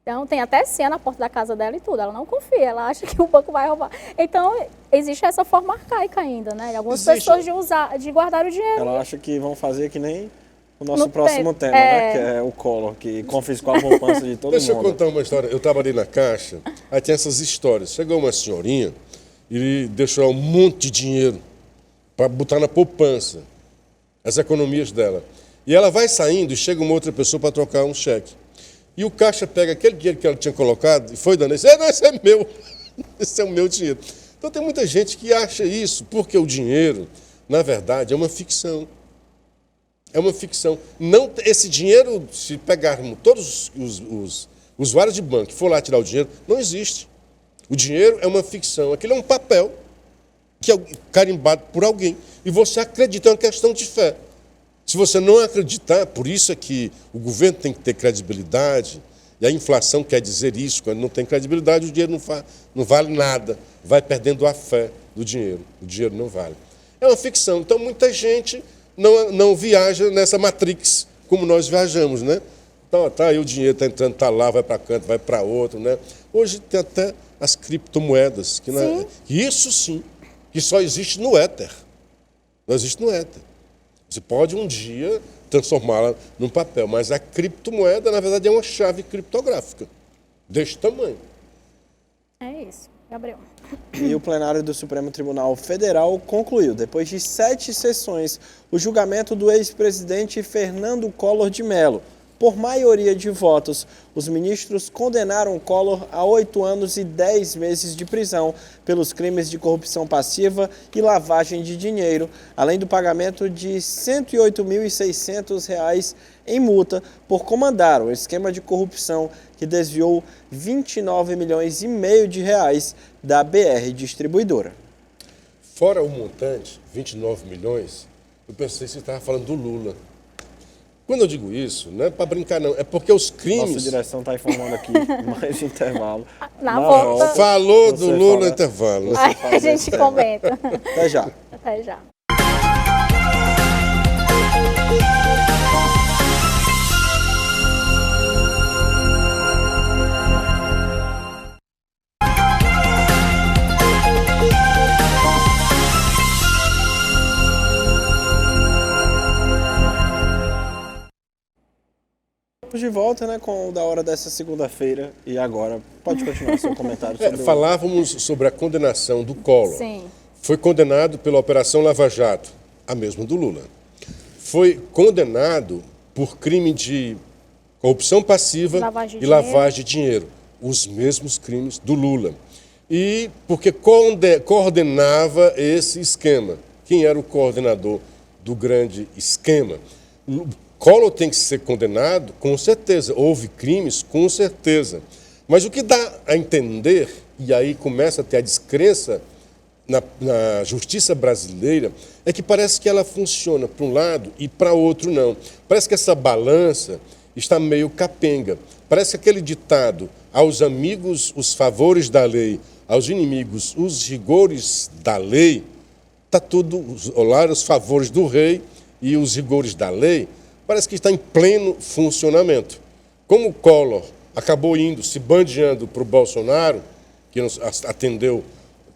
Então, tem até senha na porta da casa dela e tudo. Ela não confia, ela acha que o banco vai roubar. Então, existe essa forma arcaica ainda, né? De algumas pessoas de guardar o dinheiro. Ela acha que vão fazer que nem o nosso próximo tema, né? Que é o Collor, que confiscou a poupança de todo mundo. Deixa eu contar uma história. Eu trabalhei na Caixa, Aí tem essas histórias. Chegou uma senhorinha e deixou um monte de dinheiro para botar na poupança, as economias dela. E ela vai saindo e chega uma outra pessoa para trocar um cheque. E o caixa pega aquele dinheiro que ela tinha colocado e foi dando. Não, esse é meu. Esse é o meu dinheiro. Então tem muita gente que acha isso, porque o dinheiro, na verdade, é uma ficção. É uma ficção. Não, esse dinheiro, se pegarmos todos os usuários de banco e for lá tirar o dinheiro, não existe. O dinheiro é uma ficção. Aquilo é um papel que é carimbado por alguém. E você acredita, é uma questão de fé. Se você não acreditar, por isso é que o governo tem que ter credibilidade, e a inflação quer dizer isso, quando não tem credibilidade, o dinheiro não vale nada, vai perdendo a fé do dinheiro, o dinheiro não vale. É uma ficção, então muita gente não viaja nessa matrix como nós viajamos, né? Então, tá aí o dinheiro está entrando, está lá, vai para canto, vai para outro, né? Hoje tem até as criptomoedas, que isso sim, que só existe no éter, não existe no éter. Você pode um dia transformá-la num papel, mas a criptomoeda, na verdade, é uma chave criptográfica, deste tamanho. É isso, Gabriel. E o plenário do Supremo Tribunal Federal concluiu, depois de 7 sessões, o julgamento do ex-presidente Fernando Collor de Mello. Por maioria de votos, os ministros condenaram Collor a 8 anos e 10 meses de prisão pelos crimes de corrupção passiva e lavagem de dinheiro, além do pagamento de R$ 108.600 em multa por comandar o esquema de corrupção que desviou 29,5 milhões de reais da BR Distribuidora. Fora o montante, 29 milhões, eu pensei que você estava falando do Lula. Quando eu digo isso, não é para brincar, não. É porque os crimes... Nossa direção está informando aqui, mais intervalo. Na volta. Falou do Lula no intervalo. Aí a gente comenta. Até já. Até já. De volta, né, com o da hora dessa segunda-feira. E agora, pode continuar seu comentário sobre Falávamos sobre a condenação do Collor. Sim. Foi condenado pela Operação Lava Jato, a mesma do Lula. Foi condenado por crime de corrupção passiva e lavagem de dinheiro. Os mesmos crimes do Lula. E porque coordenava esse esquema. Quem era o coordenador do grande esquema? Collor tem que ser condenado, com certeza. Houve crimes, com certeza. Mas o que dá a entender, e aí começa a ter a descrença na justiça brasileira, é que parece que ela funciona para um lado e para outro não. Parece que essa balança está meio capenga. Parece que aquele ditado, aos amigos os favores da lei, aos inimigos os rigores da lei, está tudo, olhar os favores do rei e os rigores da lei, parece que está em pleno funcionamento. Como o Collor acabou indo, se bandeando para o Bolsonaro, que não atendeu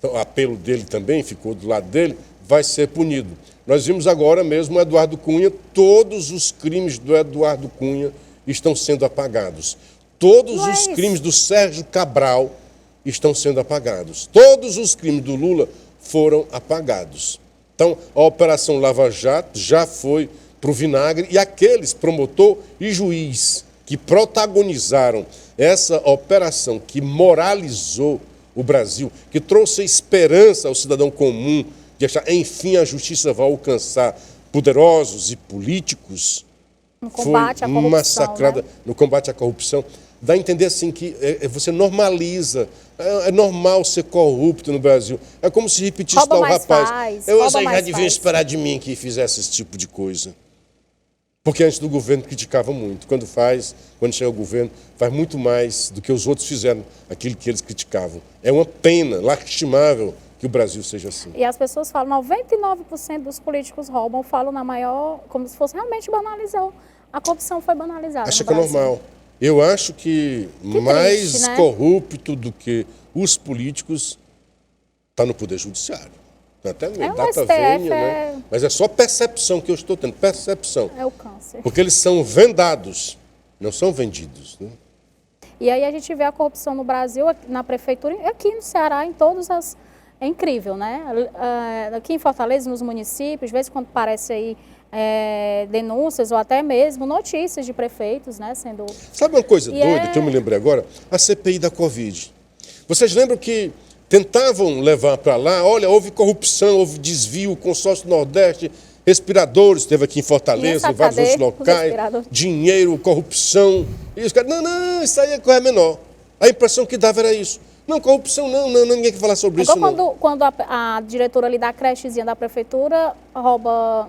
o apelo dele também, ficou do lado dele, vai ser punido. Nós vimos agora mesmo o Eduardo Cunha, todos os crimes do Eduardo Cunha estão sendo apagados. Todos os crimes do Sérgio Cabral estão sendo apagados. Todos os crimes do Lula foram apagados. Então, a Operação Lava Jato já foi para o vinagre, e aqueles promotor e juiz que protagonizaram essa operação, que moralizou o Brasil, que trouxe esperança ao cidadão comum, de achar, enfim, a justiça vai alcançar poderosos e políticos, No combate à foi corrupção, massacrada, né? No combate à corrupção. Dá a entender assim que você normaliza, é normal ser corrupto no Brasil. É como se repetisse Rouba tal mais rapaz. faz, Eu rouba já mais devia faz. esperar de mim que fizesse esse tipo de coisa. Porque antes do governo criticava muito. Quando chega ao governo, faz muito mais do que os outros fizeram, aquilo que eles criticavam. É uma pena, lastimável, que o Brasil seja assim. E as pessoas falam, 99% dos políticos roubam, falam na maior, como se fosse realmente banalizou. A corrupção foi banalizada. Acha no que é Brasil. normal. Eu acho que mais triste, né? corrupto do que os políticos está no Poder Judiciário. Até o data STF vênia, né? Mas é só percepção que eu estou tendo, percepção. É o câncer. Porque eles são vendados, não são vendidos. Né? E aí a gente vê a corrupção no Brasil, na prefeitura, e aqui no Ceará, em todas as... É incrível, né? Aqui em Fortaleza, nos municípios, de vez em quando aparece aí denúncias ou até mesmo notícias de prefeitos, né, sendo... Sabe uma coisa doida que eu me lembrei agora? A CPI da Covid. Vocês lembram que tentavam levar para lá, olha, houve corrupção, houve desvio, consórcio Nordeste, respiradores, teve aqui em Fortaleza, em vários outros locais, dinheiro, corrupção. E os caras, não, isso aí é coisa menor. A impressão que dava era isso. Não, corrupção não, ninguém quer falar sobre isso não. Quando a diretora ali da crechezinha da prefeitura rouba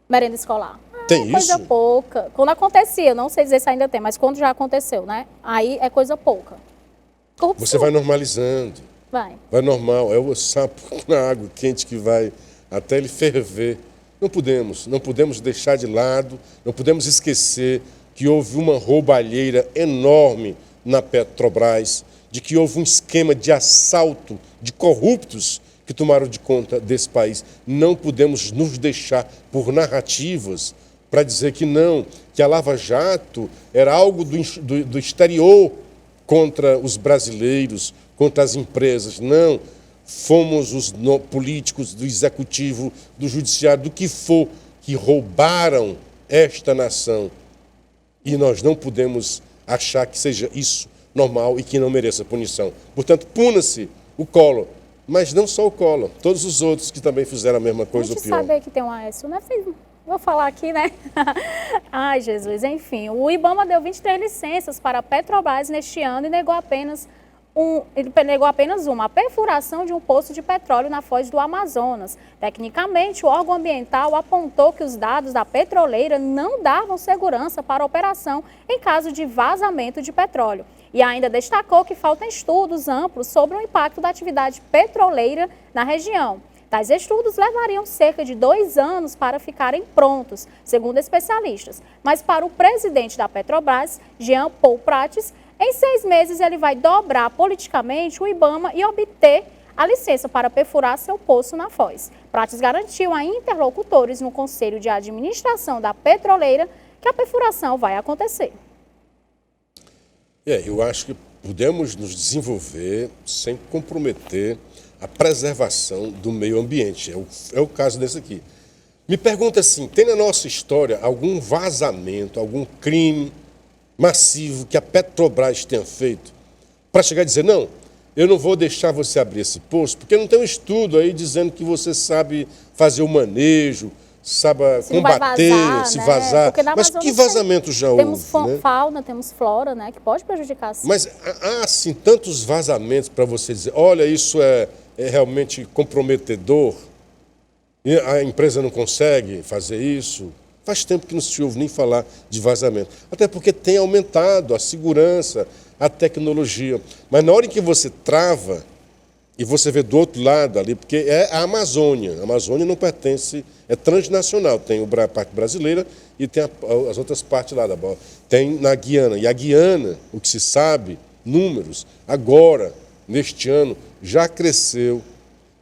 merenda escolar. Tem isso? Coisa pouca. Quando acontecia, não sei dizer se ainda tem, mas quando já aconteceu, né? Aí é coisa pouca. Corrupção. Você vai normalizando. Vai normal, é o sapo na água quente que vai até ele ferver. Não podemos deixar de lado, não podemos esquecer que houve uma roubalheira enorme na Petrobras, de que houve um esquema de assalto de corruptos que tomaram de conta desse país. Não podemos nos deixar por narrativas para dizer que não, que a Lava Jato era algo do exterior contra os brasileiros, contra as empresas. Não, fomos os políticos do executivo, do judiciário, do que for, que roubaram esta nação. E nós não podemos achar que seja isso normal e que não mereça punição. Portanto, puna-se o Collor, mas não só o Collor, todos os outros que também fizeram a mesma coisa ou pior. Saber que tem um Aécio, né? Vou falar aqui, né? Ai, Jesus, enfim. O IBAMA deu 23 licenças para a Petrobras neste ano e negou apenas uma, a perfuração de um poço de petróleo na foz do Amazonas. Tecnicamente, o órgão ambiental apontou que os dados da petroleira não davam segurança para a operação em caso de vazamento de petróleo. E ainda destacou que faltam estudos amplos sobre o impacto da atividade petroleira na região. Tais estudos levariam cerca de 2 anos para ficarem prontos, segundo especialistas. Mas para o presidente da Petrobras, Jean Paul Prates, em 6 meses ele vai dobrar politicamente o IBAMA e obter a licença para perfurar seu poço na foz. Prates garantiu a interlocutores no Conselho de Administração da Petroleira que a perfuração vai acontecer. Eu acho que podemos nos desenvolver sem comprometer a preservação do meio ambiente. É o caso desse aqui. Me pergunta assim, tem na nossa história algum vazamento, algum crime massivo que a Petrobras tenha feito para chegar a dizer, não, eu não vou deixar você abrir esse poço, porque não tem um estudo aí dizendo que você sabe fazer o manejo, sabe combater, vazar, se vazar. Mas que vazamento já houve? Temos fauna, temos flora, né, que pode prejudicar. Sim. Mas há, assim, tantos vazamentos para você dizer, olha, isso é realmente comprometedor, e a empresa não consegue fazer isso. Faz tempo que não se ouve nem falar de vazamento. Até porque tem aumentado a segurança, a tecnologia. Mas na hora em que você trava, e você vê do outro lado ali, porque é a Amazônia. A Amazônia não pertence, é transnacional. Tem a parte brasileira e tem as outras partes lá da bola. Tem na Guiana. E a Guiana, o que se sabe, números, agora, neste ano, já cresceu.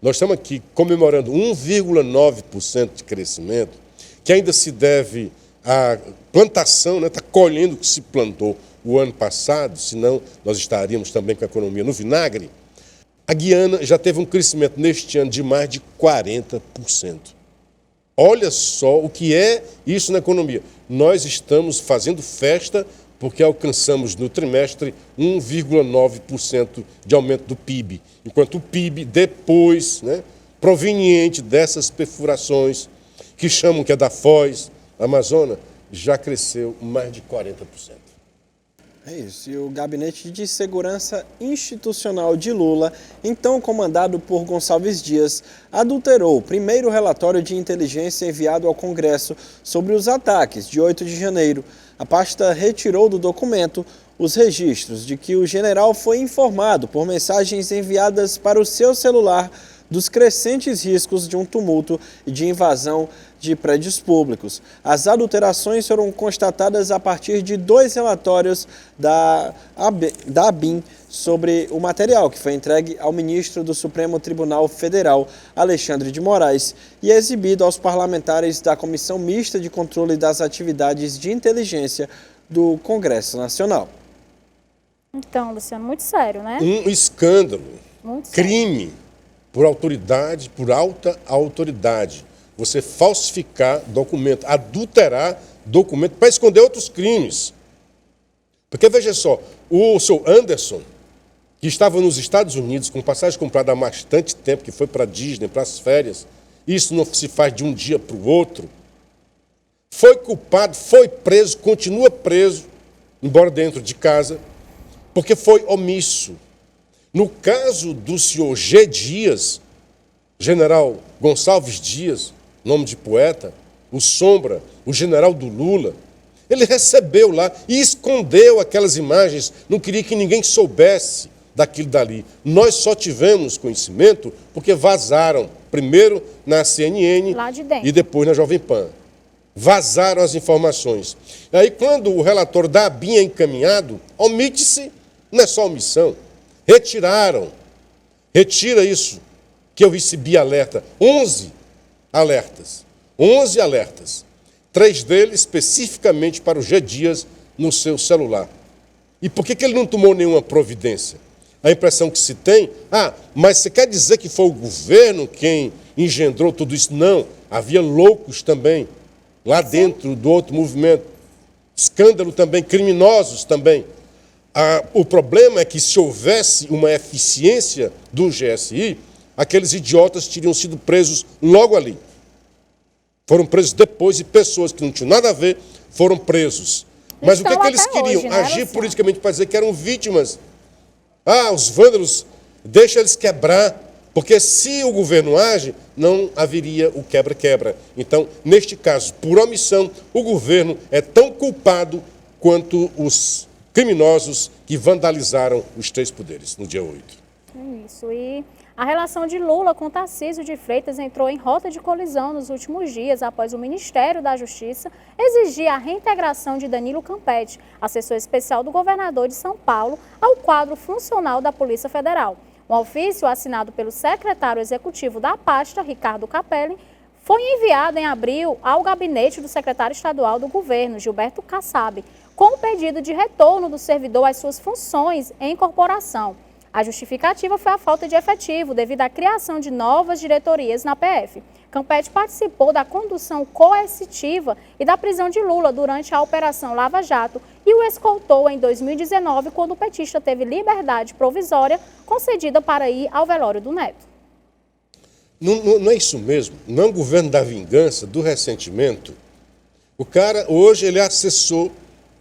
Nós estamos aqui comemorando 1,9% de crescimento, que ainda se deve à plantação, está colhendo o que se plantou o ano passado, senão nós estaríamos também com a economia no vinagre. A Guiana já teve um crescimento neste ano de mais de 40%. Olha só o que é isso na economia. Nós estamos fazendo festa porque alcançamos no trimestre 1,9% de aumento do PIB, enquanto o PIB depois, proveniente dessas perfurações, que chamam que é da Foz, Amazonas, já cresceu mais de 40%. É isso, e o Gabinete de Segurança Institucional de Lula, então comandado por Gonçalves Dias, adulterou o primeiro relatório de inteligência enviado ao Congresso sobre os ataques de 8 de janeiro. A pasta retirou do documento os registros de que o general foi informado por mensagens enviadas para o seu celular dos crescentes riscos de um tumulto e de invasão de prédios públicos. As adulterações foram constatadas a partir de 2 relatórios da ABIN sobre o material, que foi entregue ao ministro do Supremo Tribunal Federal, Alexandre de Moraes, e exibido aos parlamentares da Comissão Mista de Controle das Atividades de Inteligência do Congresso Nacional. Então, Luciano, muito sério, né? Um escândalo, Muito sério. crime por autoridade, por alta autoridade. Você falsificar documento, adulterar documento para esconder outros crimes. Porque, veja só, o seu Anderson, que estava nos Estados Unidos com passagem comprada há bastante tempo, que foi para a Disney, para as férias, isso não se faz de um dia para o outro, foi culpado, foi preso, continua preso, embora dentro de casa, porque foi omisso. No caso do senhor G. Dias, general Gonçalves Dias, nome de poeta, o Sombra, o general do Lula, ele recebeu lá e escondeu aquelas imagens, não queria que ninguém soubesse daquilo dali. Nós só tivemos conhecimento porque vazaram, primeiro na CNN Lá de dentro. e depois na Jovem Pan. Vazaram as informações. Aí, quando o relatório da ABIN é encaminhado, omite-se, não é só omissão, retiraram. Retira isso, que eu recebi alerta. 11 alertas. 11 alertas. 3 deles especificamente para o G. Dias no seu celular. E por que ele não tomou nenhuma providência? A impressão que se tem, mas você quer dizer que foi o governo quem engendrou tudo isso? Não, havia loucos também, lá dentro do outro movimento. Escândalo também, criminosos também. O problema é que se houvesse uma eficiência do GSI, aqueles idiotas teriam sido presos logo ali. Foram presos depois e pessoas que não tinham nada a ver foram presos. Mas o que eles queriam? Hoje, né, agir politicamente para dizer que eram vítimas. Os vândalos, deixa eles quebrar, porque se o governo age, não haveria o quebra-quebra. Então, neste caso, por omissão, o governo é tão culpado quanto os criminosos que vandalizaram os 3 poderes no dia 8. Isso, e a relação de Lula com Tarcísio de Freitas entrou em rota de colisão nos últimos dias após o Ministério da Justiça exigir a reintegração de Danilo Campetti, assessor especial do governador de São Paulo, ao quadro funcional da Polícia Federal. Um ofício assinado pelo secretário executivo da pasta, Ricardo Capelli, foi enviado em abril ao gabinete do secretário estadual do governo, Gilberto Kassab, com o pedido de retorno do servidor às suas funções em corporação. A justificativa foi a falta de efetivo devido à criação de novas diretorias na PF. Campetti participou da condução coercitiva e da prisão de Lula durante a Operação Lava Jato e o escoltou em 2019, quando o petista teve liberdade provisória concedida para ir ao velório do neto. Não é isso mesmo? Não é um governo da vingança, do ressentimento. O cara, hoje, ele é assessor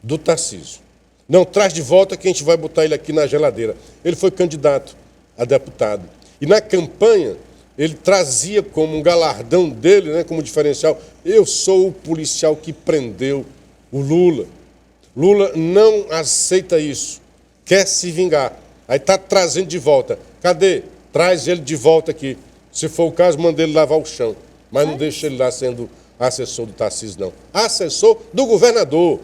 do Tarcísio. Não, traz de volta que a gente vai botar ele aqui na geladeira. Ele foi candidato a deputado. E na campanha, ele trazia como um galardão dele, né, como diferencial, eu sou o policial que prendeu o Lula. Lula não aceita isso, quer se vingar. Aí está trazendo de volta. Cadê? Traz ele de volta aqui. Se for o caso, manda ele lavar o chão. Mas não deixa ele lá sendo assessor do Tarcísio, não. Assessor do governador.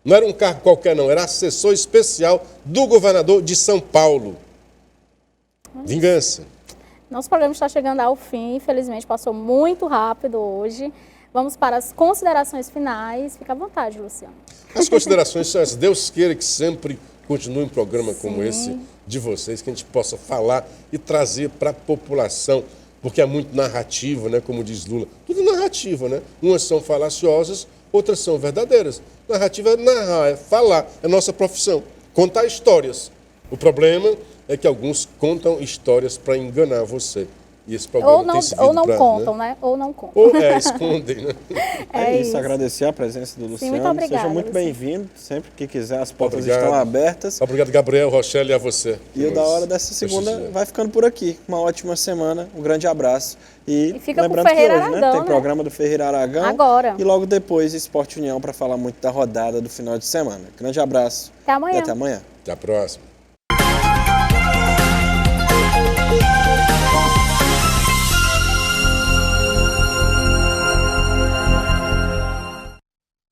Não era um cargo qualquer, não. Era assessor especial do governador de São Paulo. Vingança. Nosso programa está chegando ao fim. Infelizmente, passou muito rápido hoje. Vamos para as considerações finais. Fica à vontade, Luciano. As considerações são essas. Deus queira que sempre continue um programa como esse de vocês, que a gente possa falar e trazer para a população, porque é muito narrativa, né? Como diz Lula. Tudo narrativa, né? Umas são falaciosas, outras são verdadeiras. Narrativa é narrar, é falar, é nossa profissão. Contar histórias. O problema é que alguns contam histórias para enganar você. E esse problema tem servido ou não pra, contam, né? Ou não contam. Ou escondem, né? É isso, agradecer a presença do Luciano. Muito obrigada, Seja muito Luciano. bem-vindo. Sempre que quiser, as portas Obrigado. estão abertas. Obrigado, Gabriel, Rochelle, e a você. E o da hora dessa segunda vai ficando por aqui. Uma ótima semana, um grande abraço. E fica com o lembrando que Ferreira hoje, Aragão, tem né? programa do Ferreira Aragão. Agora. E logo depois, Esporte União, para falar muito da rodada do final de semana. Grande abraço. Até amanhã. E até amanhã. Até a próxima.